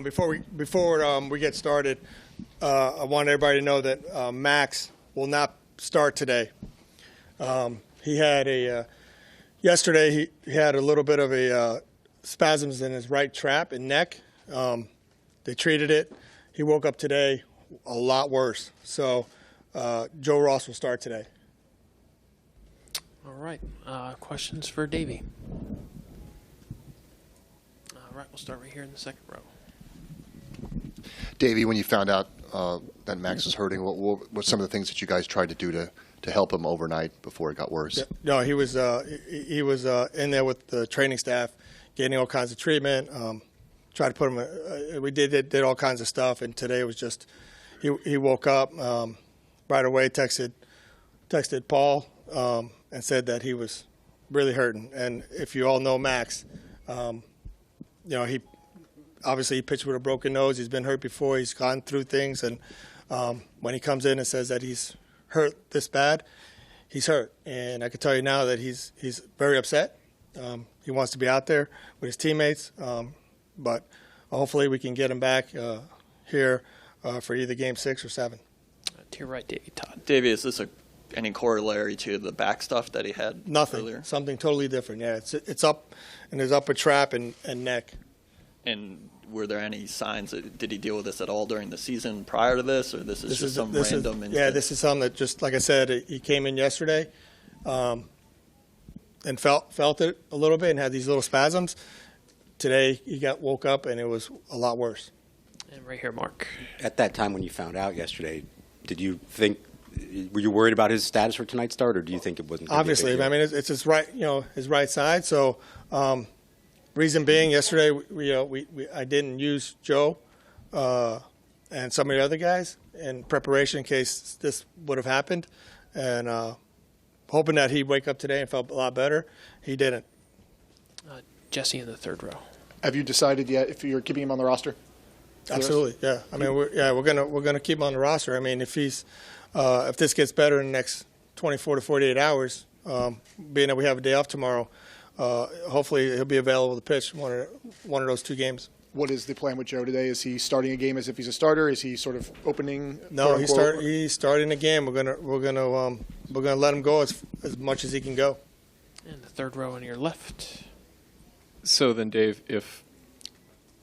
Before we get started, I want everybody to know that Max will not start today. He had yesterday he had a little bit of a spasms in his right trap and neck. They treated it. He woke up today a lot worse. So Joe Ross will start today. All right. Questions for Davey? All right. We'll start right here in the second row. Davey, when you found out that Max was hurting, what were some of the things that you guys tried to do to help him overnight before it got worse? Yeah, no, he was in there with the training staff, getting all kinds of treatment. Tried to put him. We did all kinds of stuff, and today it was just he woke up right away, texted Paul, and said that he was really hurting. And if you all know Max, he obviously pitched with a broken nose. He's been hurt before. He's gone through things, and when he comes in and says that he's hurt this bad, he's hurt. And I can tell you now that he's very upset. He wants to be out there with his teammates, but hopefully we can get him back here for either Game 6 or 7. To your right, Davey. Todd. Davey, is this any corollary to the back stuff that he had Nothing. earlier? Something totally different. Yeah, it's up in his upper trap and neck. And were there any signs? Did he deal with this at all during the season prior to this, or this is just some random incident? Yeah, this is something that just, like I said, he came in yesterday and felt it a little bit and had these little spasms. Today he woke up and it was a lot worse. And right here, Mark. At that time when you found out yesterday, were you worried about his status for tonight's start, or do you think it wasn't? Obviously, I mean it's his right, his right side. So, reason being, yesterday I didn't use Joe and some of the other guys in preparation in case this would have happened, and hoping that he'd wake up today and felt a lot better. He didn't. Jesse in the third row. Have you decided yet if you're keeping him on the roster? Absolutely, yeah. I mean, we're gonna keep him on the roster. I mean, if this gets better in the next 24 to 48 hours, being that we have a day off tomorrow, hopefully he'll be available to pitch one of those 2 games. What is the plan with Joe today? Is he starting a game as if he's a starter? Is he sort of opening? No, he's starting a game. We're gonna let him go as much as he can go. And the third row on your left. So then, Dave, if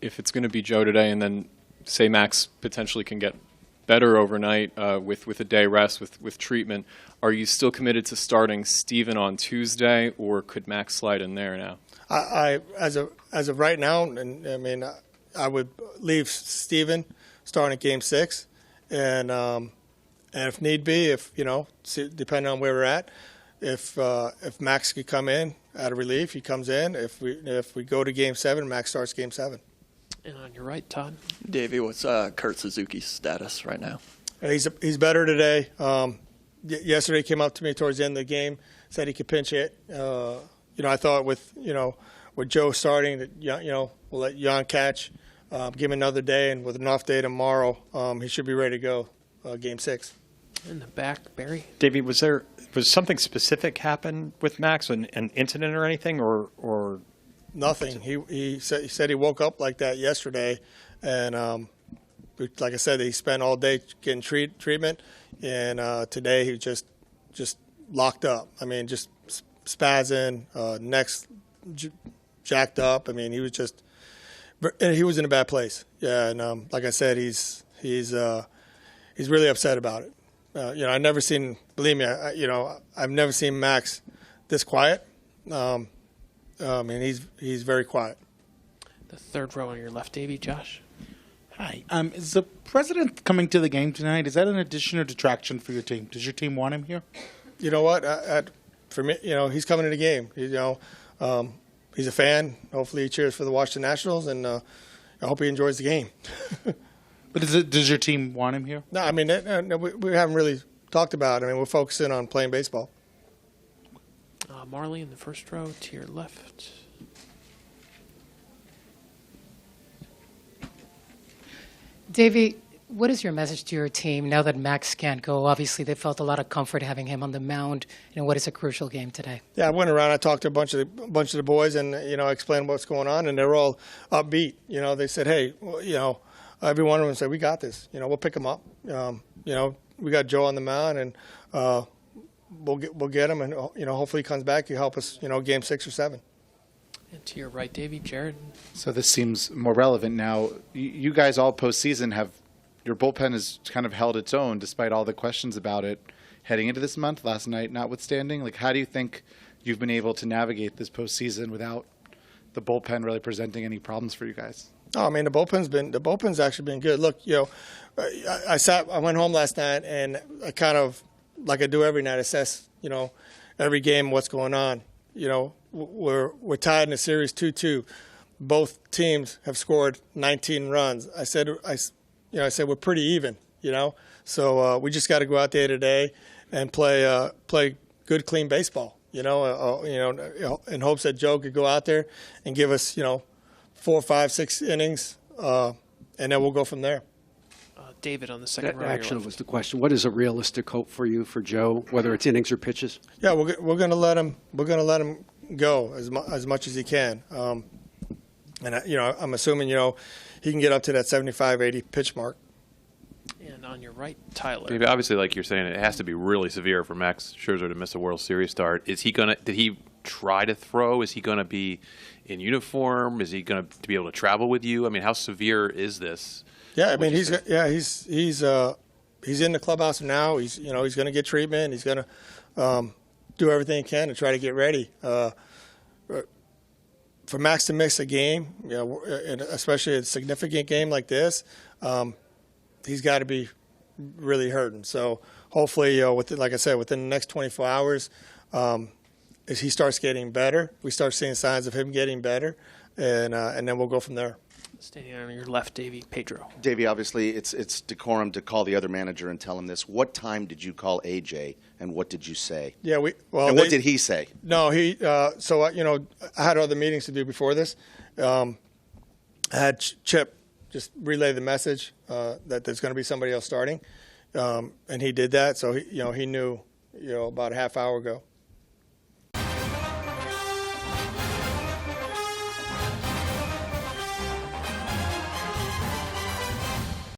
it's going to be Joe today, and then say Max potentially can get better overnight with a day rest, with treatment, are you still committed to starting Steven on Tuesday, or could Max slide in there now? I as of right now, and I mean, I would leave Steven starting at Game 6, and if need be, depending on where we're at, if Max could come in out of relief, he comes in. If we go to Game 7, Max starts Game 7. And on your right, Todd. Davey, what's Kurt Suzuki's status right now? He's better today. Yesterday he came up to me towards the end of the game, said he could pinch hit. I thought with Joe starting, that we'll let Jan catch, give him another day, and with an off day tomorrow, he should be ready to go. Game 6. In the back, Barry. Davey, was something specific happen with Max, an incident or anything, or nothing? He said he woke up like that yesterday, and like I said, he spent all day getting treatment, and today he just locked up. I mean, just spazzing, neck's jacked up. I mean, he was in a bad place. Yeah, and like I said, he's really upset about it. I've never seen. Believe me, I've never seen Max this quiet. I mean, he's very quiet. The third row on your left, Davey. Josh. Hi. Is the president coming to the game tonight? Is that an addition or detraction for your team? Does your team want him here? You know what? For me, he's coming to the game. He's a fan. Hopefully, he cheers for the Washington Nationals, and I hope he enjoys the game. But does your team want him here? No, I mean, we haven't really talked about it. I mean, we're focusing on playing baseball. Marley in the first row to your left. Davey, What is your message to your team now that Max can't go? Obviously, they felt a lot of comfort having him on the mound in what is a crucial game today. Yeah, I went around. I talked to a bunch of the boys, and I explained what's going on, and they're all upbeat. They said, "Hey, well, every one of them said we got this. We'll pick him up. We got Joe on the mound, and we'll get him, and hopefully he comes back. He'll help us. Game 6 or 7." And to your right, Davey, Jared. So this seems more relevant now. You guys all postseason your bullpen has kind of held its own despite all the questions about it heading into this month, last night notwithstanding. Like, how do you think you've been able to navigate this postseason without the bullpen really presenting any problems for you guys? Oh, I mean, the bullpen's actually been good. Look, I went home last night, and I kind of, like I do every night, assess, every game, what's going on. We're tied in a series 2-2. Both teams have scored 19 runs. I said we're pretty even, So we just got to go out there today and play good, clean baseball, in hopes that Joe could go out there and give us, 4, 5, 6 innings, and then we'll go from there. David on the second row. That actually was the question. What is a realistic hope for you for Joe, whether it's innings or pitches? Yeah, we're going to let him. We're going to let him go as much as he can. And I'm assuming he can get up to that 75, 80 pitch mark. And on your right, Tyler. Maybe obviously, like you're saying, it has to be really severe for Max Scherzer to miss a World Series start. Did he try to throw? Is he going to be in uniform? Is he going to be able to travel with you? I mean, how severe is this? Yeah, I mean, he's in the clubhouse now. He's going to get treatment. He's going to do everything he can to try to get ready. For Max to miss a game, and especially a significant game like this, he's got to be really hurting. So hopefully, like I said, within the next 24 hours, as he starts getting better, we start seeing signs of him getting better, and then we'll go from there. Standing on your left, Davey, Pedro. Davey, obviously, it's decorum to call the other manager and tell him this. What time did you call AJ, and what did you say? Yeah, what did he say? No, he. So I had other meetings to do before this. I had Chip just relay the message that there's going to be somebody else starting, and he did that. So he knew, about a half hour ago.